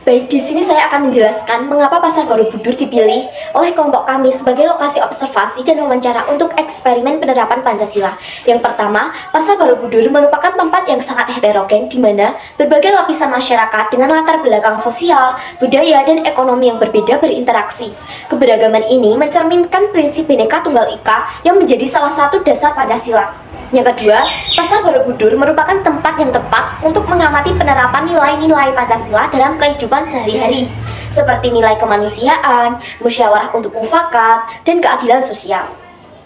Baik, di sini saya akan menjelaskan mengapa Pasar Borobudur dipilih oleh kelompok kami sebagai lokasi observasi dan wawancara untuk eksperimen penerapan Pancasila. Yang pertama, Pasar Borobudur merupakan tempat yang sangat heterogen di mana berbagai lapisan masyarakat dengan latar belakang sosial, budaya, dan ekonomi yang berbeda berinteraksi. Keberagaman ini mencerminkan prinsip Bhinneka Tunggal Ika yang menjadi salah satu dasar Pancasila. Yang kedua, Pasar Borobudur merupakan tempat yang tepat untuk mengamati penerapan nilai-nilai Pancasila dalam kehidupan sehari-hari, seperti nilai kemanusiaan, musyawarah untuk mufakat, dan keadilan sosial.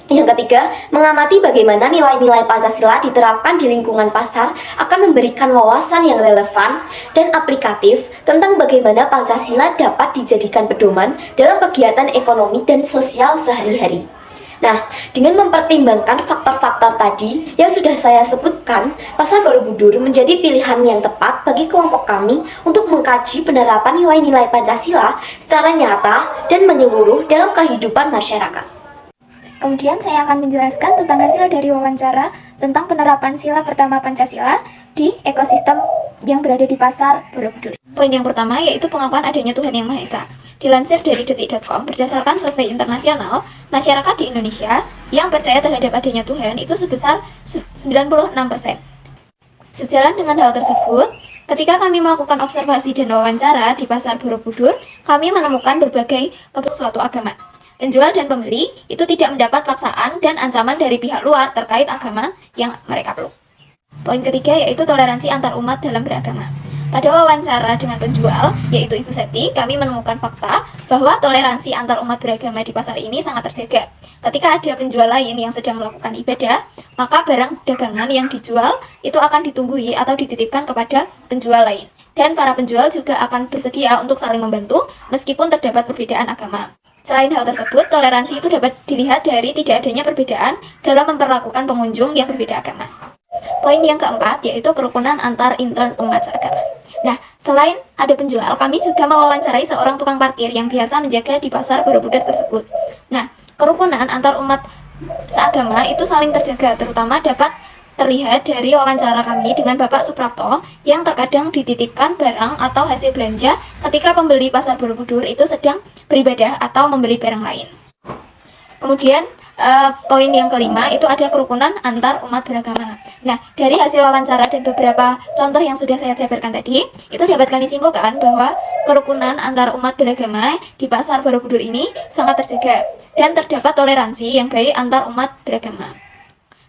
Yang ketiga, mengamati bagaimana nilai-nilai Pancasila diterapkan di lingkungan pasar akan memberikan wawasan yang relevan dan aplikatif tentang bagaimana Pancasila dapat dijadikan pedoman dalam kegiatan ekonomi dan sosial sehari-hari. Nah, dengan mempertimbangkan faktor-faktor tadi yang sudah saya sebutkan, Pasar Borobudur menjadi pilihan yang tepat bagi kelompok kami untuk mengkaji penerapan nilai-nilai Pancasila secara nyata dan menyeluruh dalam kehidupan masyarakat. Kemudian saya akan menjelaskan tentang hasil dari wawancara tentang penerapan sila pertama Pancasila di ekosistem yang berada di Pasar Borobudur. Poin yang pertama yaitu pengakuan adanya Tuhan Yang Maha Esa. Dilansir dari detik.com, berdasarkan survei internasional, masyarakat di Indonesia yang percaya terhadap adanya Tuhan itu sebesar 96%. Sejalan dengan hal tersebut, ketika kami melakukan observasi dan wawancara di Pasar Borobudur, kami menemukan berbagai kelompok suatu agama. Penjual dan pembeli itu tidak mendapat paksaan dan ancaman dari pihak luar terkait agama yang mereka peluk. Poin ketiga yaitu toleransi antar umat dalam beragama. Pada wawancara dengan penjual, yaitu Ibu Septi, kami menemukan fakta bahwa toleransi antar umat beragama di pasar ini sangat terjaga. Ketika ada penjual lain yang sedang melakukan ibadah, maka barang dagangan yang dijual itu akan ditunggui atau dititipkan kepada penjual lain. Dan para penjual juga akan bersedia untuk saling membantu meskipun terdapat perbedaan agama. Selain hal tersebut, toleransi itu dapat dilihat dari tidak adanya perbedaan dalam memperlakukan pengunjung yang berbeda agama. Poin yang keempat yaitu kerukunan antar intern umat seagama. Nah, selain ada penjual, kami juga mewawancarai seorang tukang parkir yang biasa menjaga di Pasar Borobudur tersebut. Nah, kerukunan antar umat seagama itu saling terjaga, terutama dapat terlihat dari wawancara kami dengan Bapak Suprapto yang terkadang dititipkan barang atau hasil belanja ketika pembeli Pasar Borobudur itu sedang beribadah atau membeli barang lain. Kemudian poin yang kelima itu ada kerukunan antar umat beragama. Nah, dari hasil wawancara dan beberapa contoh yang sudah saya jabarkan tadi, itu dapat kami simpulkan bahwa kerukunan antar umat beragama di Pasar Borobudur ini sangat terjaga dan terdapat toleransi yang baik antar umat beragama.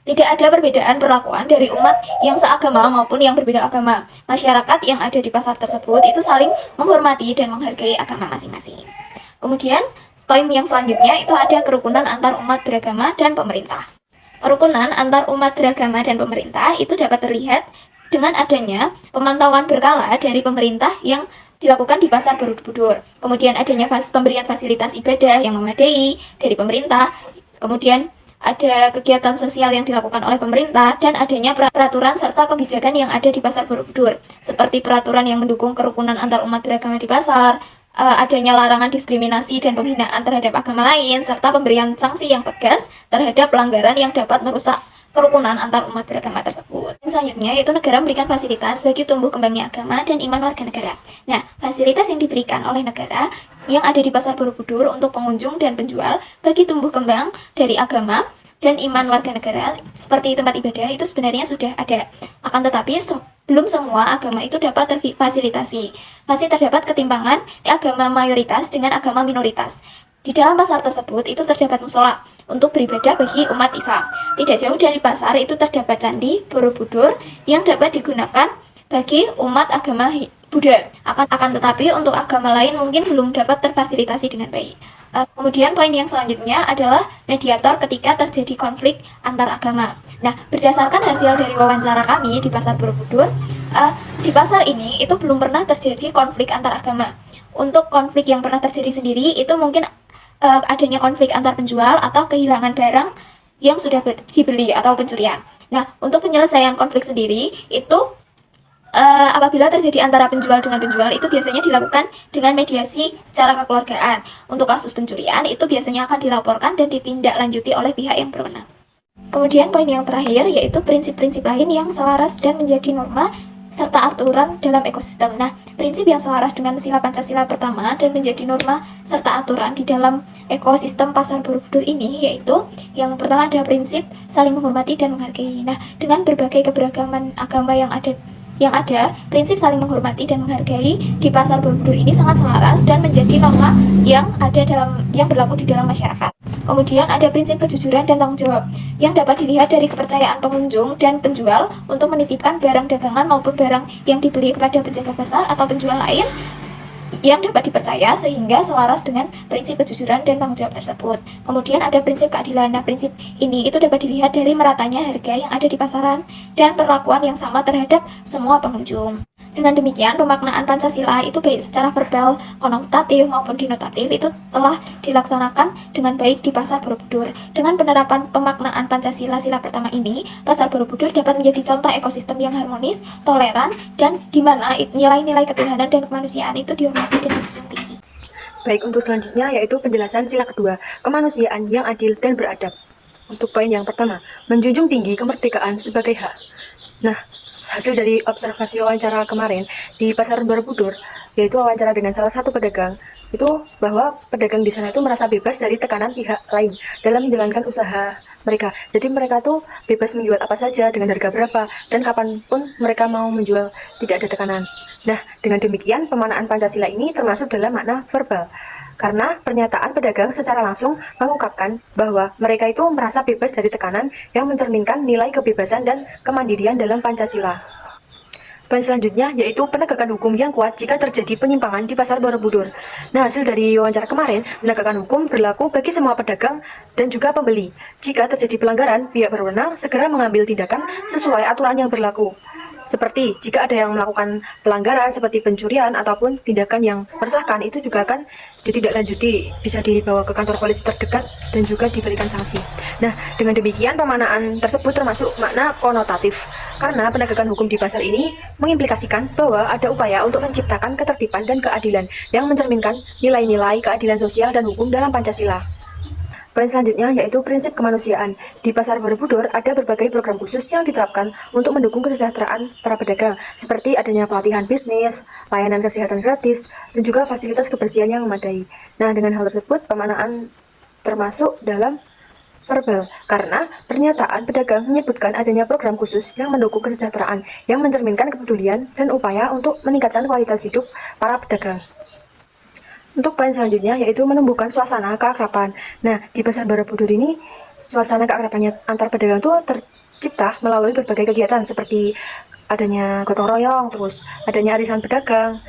Tidak ada perbedaan perlakuan dari umat yang seagama maupun yang berbeda agama. Masyarakat yang ada di pasar tersebut itu saling menghormati dan menghargai agama masing-masing. Kemudian, poin yang selanjutnya itu ada kerukunan antar umat beragama dan pemerintah. Kerukunan antar umat beragama dan pemerintah itu dapat terlihat dengan adanya pemantauan berkala dari pemerintah yang dilakukan di Pasar Borobudur. Kemudian adanya pemberian fasilitas ibadah yang memadai dari pemerintah. Kemudian ada kegiatan sosial yang dilakukan oleh pemerintah dan adanya peraturan serta kebijakan yang ada di Pasar Borobudur, seperti peraturan yang mendukung kerukunan antar umat beragama di pasar, adanya larangan diskriminasi dan penghinaan terhadap agama lain, serta pemberian sanksi yang tegas terhadap pelanggaran yang dapat merusak kerukunan antar umat beragama tersebut. Selanjutnya yaitu negara memberikan fasilitas bagi tumbuh kembangnya agama dan iman warga negara. Nah, fasilitas yang diberikan oleh negara yang ada di Pasar Borobudur untuk pengunjung dan penjual bagi tumbuh kembang dari agama dan iman warga negara seperti tempat ibadah itu sebenarnya sudah ada. Akan tetapi belum semua agama itu dapat terfasilitasi. Masih terdapat ketimpangan di agama mayoritas dengan agama minoritas. Di dalam pasar tersebut itu terdapat musola untuk beribadah bagi umat Islam. Tidak jauh dari pasar itu terdapat candi Borobudur yang dapat digunakan bagi umat agama Buddha. Akan tetapi untuk agama lain mungkin belum dapat terfasilitasi dengan baik. Kemudian poin yang selanjutnya adalah mediator ketika terjadi konflik antar agama. Nah, berdasarkan hasil dari wawancara kami di Pasar Borobudur, di pasar ini itu belum pernah terjadi konflik antar agama. Untuk konflik yang pernah terjadi sendiri itu mungkin adanya konflik antar penjual atau kehilangan barang yang sudah dibeli atau pencurian. Nah, untuk penyelesaian konflik sendiri itu apabila terjadi antara penjual dengan penjual itu biasanya dilakukan dengan mediasi secara kekeluargaan. Untuk kasus pencurian itu biasanya akan dilaporkan dan ditindaklanjuti oleh pihak yang berwenang. Kemudian poin yang terakhir yaitu prinsip-prinsip lain yang selaras dan menjadi norma serta aturan dalam ekosistem. Nah, prinsip yang selaras dengan sila Pancasila pertama dan menjadi norma serta aturan di dalam ekosistem Pasar Borobudur ini yaitu yang pertama ada prinsip saling menghormati dan menghargai. Nah, dengan berbagai keberagaman agama yang ada, prinsip saling menghormati dan menghargai di Pasar Borobudur ini sangat selaras dan menjadi norma yang berlaku di dalam masyarakat. Kemudian ada prinsip kejujuran dan tanggung jawab yang dapat dilihat dari kepercayaan pengunjung dan penjual untuk menitipkan barang dagangan maupun barang yang dibeli kepada penjaga pasar atau penjual lain yang dapat dipercaya sehingga selaras dengan prinsip kejujuran dan tanggung jawab tersebut. Kemudian ada prinsip keadilan. Nah, prinsip ini itu dapat dilihat dari meratanya harga yang ada di pasaran dan perlakuan yang sama terhadap semua pengunjung. Dengan demikian, pemaknaan Pancasila itu baik secara verbal, konotatif maupun denotatif itu telah dilaksanakan dengan baik di Pasar Borobudur. Dengan penerapan pemaknaan Pancasila sila pertama ini, Pasar Borobudur dapat menjadi contoh ekosistem yang harmonis, toleran, dan di mana nilai-nilai ketuhanan dan kemanusiaan itu dihormati dan dijunjung tinggi. Baik, untuk selanjutnya yaitu penjelasan sila kedua, kemanusiaan yang adil dan beradab. Untuk poin yang pertama, menjunjung tinggi kemerdekaan sebagai hak. Nah, hasil dari observasi wawancara kemarin di Pasar Borobudur, yaitu wawancara dengan salah satu pedagang, itu bahwa pedagang di sana itu merasa bebas dari tekanan pihak lain dalam menjalankan usaha mereka. Jadi mereka tuh bebas menjual apa saja dengan harga berapa dan kapanpun mereka mau menjual, tidak ada tekanan. Nah, dengan demikian pemaknaan Pancasila ini termasuk dalam makna verbal. Karena pernyataan pedagang secara langsung mengungkapkan bahwa mereka itu merasa bebas dari tekanan yang mencerminkan nilai kebebasan dan kemandirian dalam Pancasila. Poin selanjutnya yaitu penegakan hukum yang kuat jika terjadi penyimpangan di Pasar Borobudur. Nah, hasil dari wawancara kemarin, penegakan hukum berlaku bagi semua pedagang dan juga pembeli. Jika terjadi pelanggaran, pihak berwenang segera mengambil tindakan sesuai aturan yang berlaku. Seperti jika ada yang melakukan pelanggaran seperti pencurian ataupun tindakan yang meresahkan, itu juga akan ditindaklanjuti, bisa dibawa ke kantor polisi terdekat dan juga diberikan sanksi. Nah, dengan demikian pemaknaan tersebut termasuk makna konotatif karena penegakan hukum di pasar ini mengimplikasikan bahwa ada upaya untuk menciptakan ketertiban dan keadilan yang mencerminkan nilai-nilai keadilan sosial dan hukum dalam Pancasila. Poin selanjutnya yaitu prinsip kemanusiaan. Di Pasar Borobudur ada berbagai program khusus yang diterapkan untuk mendukung kesejahteraan para pedagang, seperti adanya pelatihan bisnis, layanan kesehatan gratis, dan juga fasilitas kebersihan yang memadai. Nah, dengan hal tersebut pemaknaan termasuk dalam verbal, karena pernyataan pedagang menyebutkan adanya program khusus yang mendukung kesejahteraan, yang mencerminkan kepedulian dan upaya untuk meningkatkan kualitas hidup para pedagang. Untuk poin selanjutnya yaitu menumbuhkan suasana keakraban. Nah, di Pasar Borobudur ini suasana keakrabannya antar pedagang itu tercipta melalui berbagai kegiatan seperti adanya gotong royong, terus adanya arisan pedagang,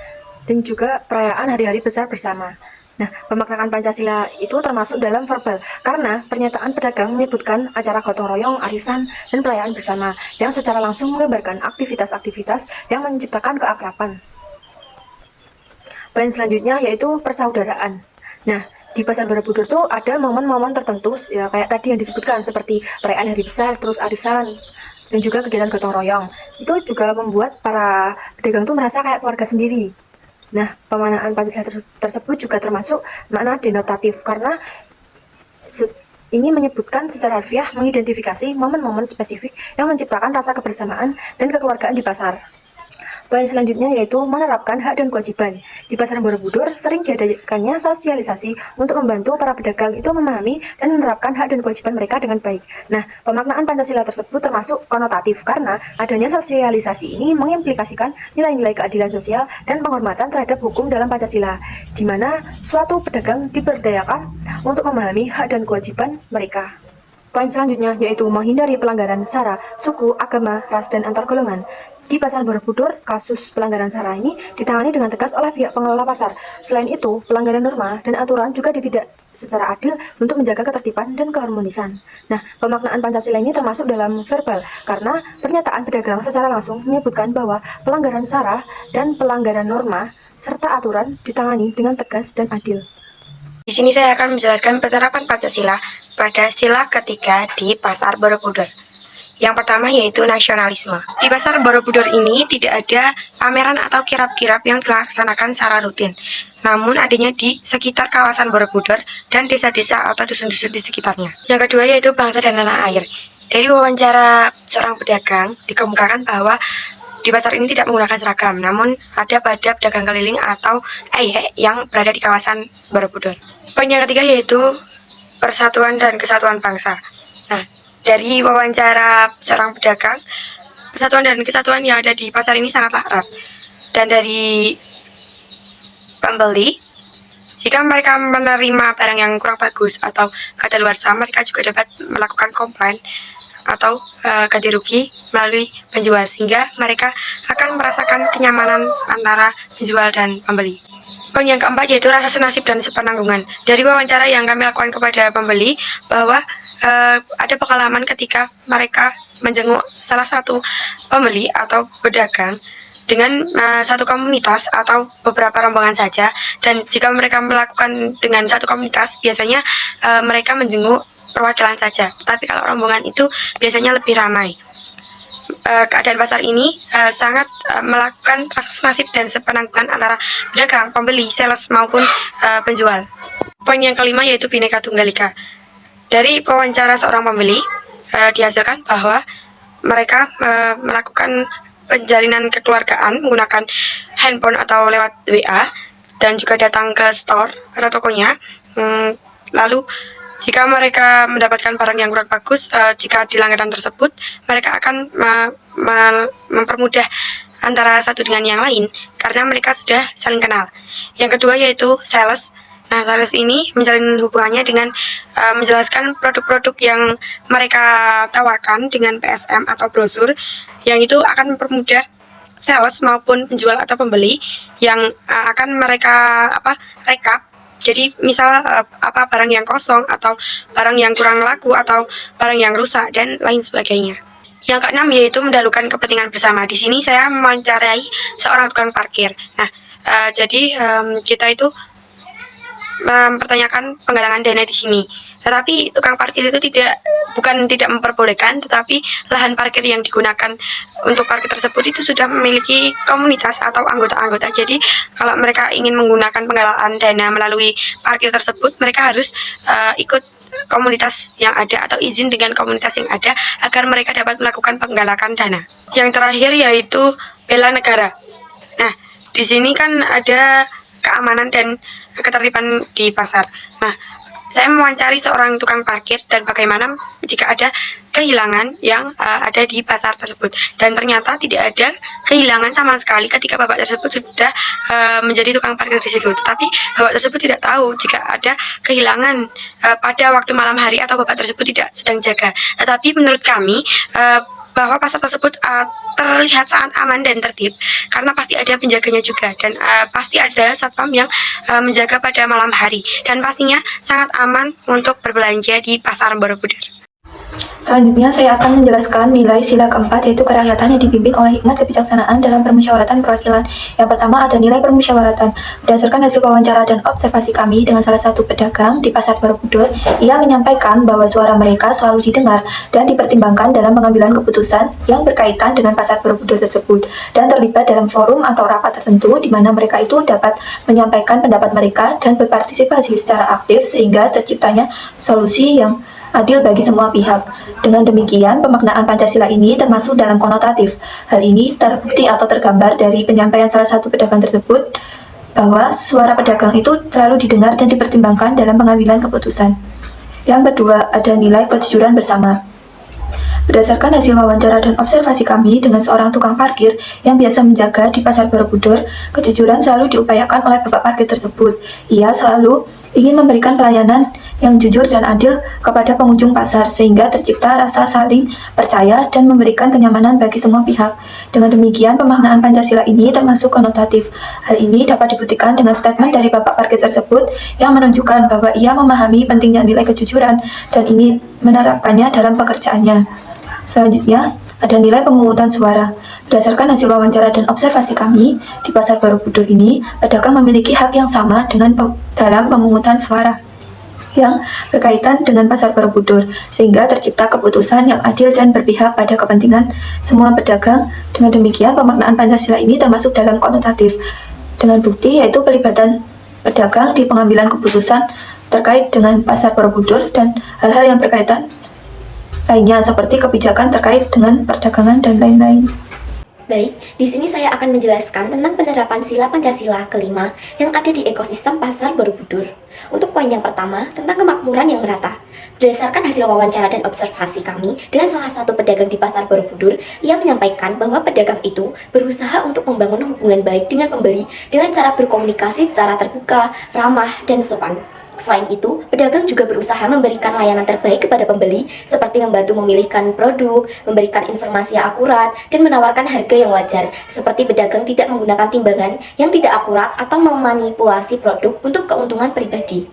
dan juga perayaan hari-hari besar bersama. Nah, pemaknaan Pancasila itu termasuk dalam verbal karena pernyataan pedagang menyebutkan acara gotong royong, arisan, dan perayaan bersama yang secara langsung menggambarkan aktivitas-aktivitas yang menciptakan keakraban. Poin selanjutnya yaitu persaudaraan. Nah, di Pasar Borobudur tuh ada momen-momen tertentu ya kayak tadi yang disebutkan seperti perayaan hari besar, terus arisan, dan juga kegiatan gotong royong. Itu juga membuat para pedagang tuh merasa kayak keluarga sendiri. Nah, pemaknaan Pancasila tersebut juga termasuk makna denotatif karena ini menyebutkan secara harfiah mengidentifikasi momen-momen spesifik yang menciptakan rasa kebersamaan dan kekeluargaan di pasar. Poin selanjutnya yaitu menerapkan hak dan kewajiban. Di Pasar Borobudur sering diadakannya sosialisasi untuk membantu para pedagang itu memahami dan menerapkan hak dan kewajiban mereka dengan baik. Nah, pemaknaan Pancasila tersebut termasuk konotatif karena adanya sosialisasi ini mengimplikasikan nilai-nilai keadilan sosial dan penghormatan terhadap hukum dalam Pancasila, di mana suatu pedagang diberdayakan untuk memahami hak dan kewajiban mereka. Poin selanjutnya yaitu menghindari pelanggaran SARA, suku, agama, ras, dan antar golongan. Di Pasar Borobudur, kasus pelanggaran SARA ini ditangani dengan tegas oleh pihak pengelola pasar. Selain itu, pelanggaran norma dan aturan juga ditindak secara adil untuk menjaga ketertiban dan keharmonisan. Nah, pemaknaan Pancasila ini termasuk dalam verbal karena pernyataan pedagang secara langsung menyebutkan bahwa pelanggaran SARA dan pelanggaran norma serta aturan ditangani dengan tegas dan adil. Di sini saya akan menjelaskan penerapan Pancasila pada sila ketiga di Pasar Borobudur. Yang pertama yaitu nasionalisme. Di Pasar Borobudur ini tidak ada pameran atau kirap-kirap yang dilaksanakan secara rutin. Namun adanya di sekitar kawasan Borobudur dan desa-desa atau dusun-dusun di sekitarnya. Yang kedua yaitu bangsa dan tanah air. Dari wawancara seorang pedagang dikemukakan bahwa di pasar ini tidak menggunakan seragam, namun ada pada pedagang keliling atau EYE yang berada di kawasan Borobudur. Poin yang ketiga yaitu persatuan dan kesatuan bangsa. Nah, dari wawancara seorang pedagang, persatuan dan kesatuan yang ada di pasar ini sangatlah erat. Dan dari pembeli, jika mereka menerima barang yang kurang bagus atau kadaluarsa, mereka juga dapat melakukan komplain atau ganti rugi melalui penjual, sehingga mereka akan merasakan kenyamanan antara penjual dan pembeli. Poin yang keempat yaitu rasa senasib dan sepenanggungan. Dari wawancara yang kami lakukan kepada pembeli, bahwa ada pengalaman ketika mereka menjenguk salah satu pembeli atau pedagang dengan satu komunitas atau beberapa rombongan saja, dan jika mereka melakukan dengan satu komunitas, biasanya mereka menjenguk perwakilan saja, tapi kalau rombongan itu biasanya lebih ramai. Keadaan pasar ini sangat melakukan rasa senasib dan sepenanggungan antara pedagang, pembeli, sales maupun penjual. Poin yang kelima yaitu Bhinneka Tunggal Ika. Dari wawancara seorang pembeli dihasilkan bahwa mereka melakukan penjalinan kekeluargaan menggunakan handphone atau lewat WA, dan juga datang ke store atau tokonya. Lalu jika mereka mendapatkan barang yang kurang bagus, jika di langganan tersebut, mereka akan mempermudah antara satu dengan yang lain karena mereka sudah saling kenal. Yang kedua yaitu sales. Nah, sales ini menjalin hubungannya dengan menjelaskan produk-produk yang mereka tawarkan dengan PSM atau brosur, yang itu akan mempermudah sales maupun penjual atau pembeli yang akan mereka rekap. Jadi misal apa barang yang kosong atau barang yang kurang laku atau barang yang rusak dan lain sebagainya. Yang keenam yaitu mendahulukan kepentingan bersama. Di sini saya mewawancarai seorang tukang parkir. Nah, jadi kita itu mempertanyakan penggalangan dana di sini. Tetapi tukang parkir itu bukan tidak memperbolehkan, tetapi lahan parkir yang digunakan untuk parkir tersebut itu sudah memiliki komunitas atau anggota-anggota. Jadi kalau mereka ingin menggunakan penggalangan dana melalui parkir tersebut, mereka harus ikut komunitas yang ada atau izin dengan komunitas yang ada agar mereka dapat melakukan penggalangan dana. Yang terakhir yaitu bela negara. Nah, di sini kan ada keamanan dan ketertiban di pasar. Nah, saya mewawancari seorang tukang parkir dan bagaimana jika ada kehilangan yang ada di pasar tersebut, dan ternyata tidak ada kehilangan sama sekali ketika bapak tersebut sudah menjadi tukang parkir di situ. Tetapi bapak tersebut tidak tahu jika ada kehilangan pada waktu malam hari atau bapak tersebut tidak sedang jaga. Tetapi menurut kami bahwa pasar tersebut terlihat sangat aman dan tertib karena pasti ada penjaganya juga, dan pasti ada satpam yang menjaga pada malam hari, dan pastinya sangat aman untuk berbelanja di pasar Borobudur. Selanjutnya, saya akan menjelaskan nilai sila keempat, yaitu kerakyatan yang dipimpin oleh hikmat kebijaksanaan dalam permusyawaratan perwakilan. Yang pertama ada nilai permusyawaratan. Berdasarkan hasil wawancara dan observasi kami dengan salah satu pedagang di pasar Borobudur, ia menyampaikan bahwa suara mereka selalu didengar dan dipertimbangkan dalam pengambilan keputusan yang berkaitan dengan pasar Borobudur tersebut, dan terlibat dalam forum atau rapat tertentu di mana mereka itu dapat menyampaikan pendapat mereka dan berpartisipasi secara aktif sehingga terciptanya solusi yang adil bagi semua pihak. Dengan demikian, pemaknaan Pancasila ini termasuk dalam konotatif. Hal ini terbukti atau tergambar dari penyampaian salah satu pedagang tersebut bahwa suara pedagang itu selalu didengar dan dipertimbangkan dalam pengambilan keputusan. Yang kedua, ada nilai kejujuran bersama. Berdasarkan hasil wawancara dan observasi kami dengan seorang tukang parkir yang biasa menjaga di pasar Borobudur, kejujuran selalu diupayakan oleh bapak parkir tersebut. Ia selalu ingin memberikan pelayanan yang jujur dan adil kepada pengunjung pasar sehingga tercipta rasa saling percaya dan memberikan kenyamanan bagi semua pihak. Dengan demikian, pemaknaan Pancasila ini termasuk konotatif. Hal ini dapat dibuktikan dengan statement dari bapak parkir tersebut yang menunjukkan bahwa ia memahami pentingnya nilai kejujuran dan ingin menerapkannya dalam pekerjaannya. Selanjutnya, ada nilai pemungutan suara. Berdasarkan hasil wawancara dan observasi kami, di pasar Borobudur ini, pedagang memiliki hak yang sama dalam pemungutan suara yang berkaitan dengan pasar Borobudur, sehingga tercipta keputusan yang adil dan berpihak pada kepentingan semua pedagang. Dengan demikian, pemaknaan Pancasila ini termasuk dalam konotatif, dengan bukti yaitu pelibatan pedagang di pengambilan keputusan terkait dengan pasar Borobudur dan hal-hal yang berkaitan lainnya seperti kebijakan terkait dengan perdagangan dan lain-lain. Baik, di sini saya akan menjelaskan tentang penerapan sila Pancasila kelima yang ada di ekosistem Pasar Borobudur. Untuk poin yang pertama, tentang kemakmuran yang merata. Berdasarkan hasil wawancara dan observasi kami dengan salah satu pedagang di Pasar Borobudur, ia menyampaikan bahwa pedagang itu berusaha untuk membangun hubungan baik dengan pembeli dengan cara berkomunikasi secara terbuka, ramah, dan sopan. Selain itu, pedagang juga berusaha memberikan layanan terbaik kepada pembeli, seperti membantu memilihkan produk, memberikan informasi yang akurat, dan menawarkan harga yang wajar, seperti pedagang tidak menggunakan timbangan yang tidak akurat atau memanipulasi produk untuk keuntungan pribadi.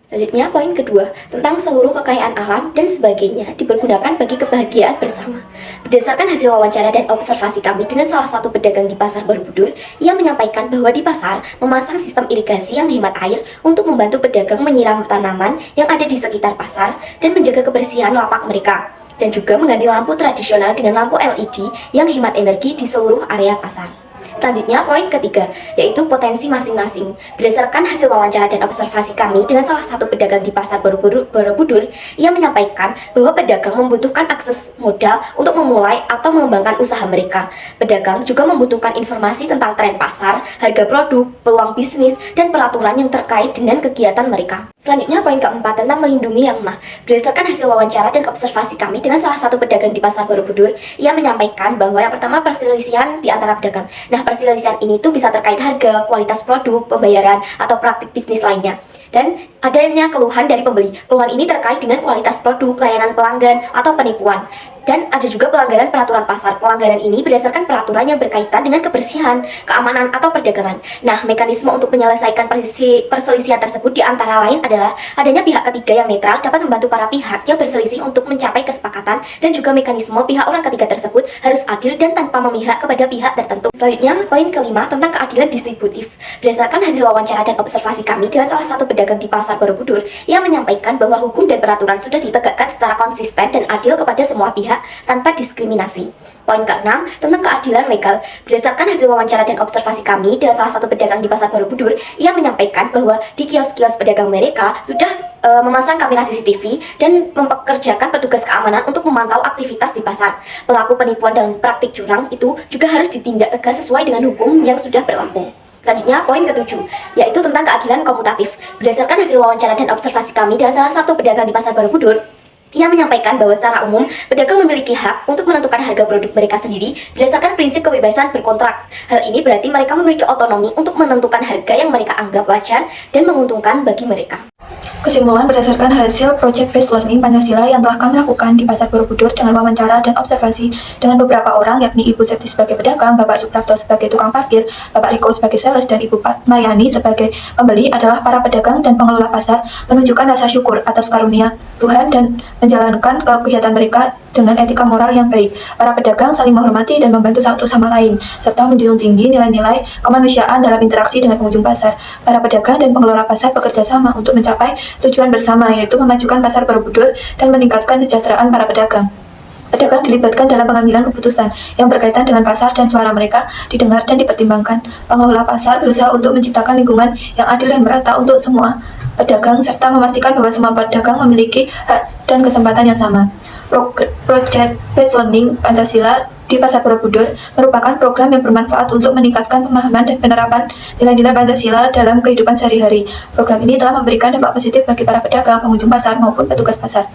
Selanjutnya, poin kedua, tentang seluruh kekayaan alam dan sebagainya dipergunakan bagi kebahagiaan bersama. Berdasarkan hasil wawancara dan observasi kami dengan salah satu pedagang di Pasar Borobudur, ia menyampaikan bahwa di pasar memasang sistem irigasi yang hemat air untuk membantu pedagang menyiram tanaman yang ada di sekitar pasar dan menjaga kebersihan lapak mereka, dan juga mengganti lampu tradisional dengan lampu LED yang hemat energi di seluruh area pasar. Selanjutnya, poin ketiga, yaitu potensi masing-masing. Berdasarkan hasil wawancara dan observasi kami dengan salah satu pedagang di Pasar Borobudur, ia menyampaikan bahwa pedagang membutuhkan akses modal untuk memulai atau mengembangkan usaha mereka. Pedagang juga membutuhkan informasi tentang tren pasar, harga produk, peluang bisnis, dan peraturan yang terkait dengan kegiatan mereka. Selanjutnya, poin keempat, tentang melindungi yang lemah. Berdasarkan hasil wawancara dan observasi kami dengan salah satu pedagang di Pasar Borobudur, ia menyampaikan bahwa yang pertama, perselisihan di antara pedagang. Nah, perselisihan ini tuh bisa terkait harga, kualitas produk, pembayaran, atau praktik bisnis lainnya. Dan adanya keluhan dari pembeli. Keluhan ini terkait dengan kualitas produk, layanan pelanggan, atau penipuan. Dan ada juga pelanggaran peraturan pasar. Pelanggaran ini berdasarkan peraturan yang berkaitan dengan kebersihan, keamanan, atau perdagangan. Nah, mekanisme untuk menyelesaikan perselisihan tersebut di antara lain adalah adanya pihak ketiga yang netral dapat membantu para pihak yang berselisih untuk mencapai kesepakatan, dan juga mekanisme pihak orang ketiga tersebut harus adil dan tanpa memihak kepada pihak tertentu. Selanjutnya, poin kelima, tentang keadilan distributif. Berdasarkan hasil wawancara dan observasi kami dengan salah satu pedagang di Pasar Borobudur, ia menyampaikan bahwa hukum dan peraturan sudah ditegakkan secara konsisten dan adil kepada semua pihak tanpa diskriminasi. Poin keenam, tentang keadilan legal. Berdasarkan hasil wawancara dan observasi kami dengan salah satu pedagang di Pasar Borobudur, ia menyampaikan bahwa di kios-kios pedagang mereka sudah memasang kamera CCTV dan mempekerjakan petugas keamanan untuk memantau aktivitas di pasar. Pelaku penipuan dan praktik curang itu juga harus ditindak tegas sesuai dengan hukum yang sudah berlaku. Selanjutnya, poin ketujuh, yaitu tentang keadilan komutatif. Berdasarkan hasil wawancara dan observasi kami dengan salah satu pedagang di Pasar Borobudur, ia menyampaikan bahwa secara umum, pedagang memiliki hak untuk menentukan harga produk mereka sendiri berdasarkan prinsip kebebasan berkontrak. Hal ini berarti mereka memiliki otonomi untuk menentukan harga yang mereka anggap wajar dan menguntungkan bagi mereka. Kesimpulan berdasarkan hasil Project Based Learning Pancasila yang telah kami lakukan di Pasar Borobudur dengan wawancara dan observasi dengan beberapa orang, yakni Ibu Septi sebagai pedagang, Bapak Suprapto sebagai tukang parkir, Bapak Riko sebagai sales, dan Ibu Mariani sebagai pembeli adalah para pedagang dan pengelola pasar menunjukkan rasa syukur atas karunia Tuhan dan menjalankan kegiatan mereka dengan etika moral yang baik. Para pedagang saling menghormati dan membantu satu sama lain, serta menjunjung tinggi nilai-nilai kemanusiaan dalam interaksi dengan pengunjung pasar. Para pedagang dan pengelola pasar bekerja sama untuk mencapai tujuan bersama, yaitu memajukan Pasar Borobudur dan meningkatkan kesejahteraan para pedagang. Pedagang dilibatkan dalam pengambilan keputusan yang berkaitan dengan pasar dan suara mereka didengar dan dipertimbangkan. Pengelola pasar berusaha untuk menciptakan lingkungan yang adil dan merata untuk semua pedagang, serta memastikan bahwa semua pedagang memiliki hak dan kesempatan yang sama. Project Based Learning Pancasila di Pasar Borobudur merupakan program yang bermanfaat untuk meningkatkan pemahaman dan penerapan nilai-nilai Pancasila dalam kehidupan sehari-hari. Program ini telah memberikan dampak positif bagi para pedagang, pengunjung pasar, maupun petugas pasar.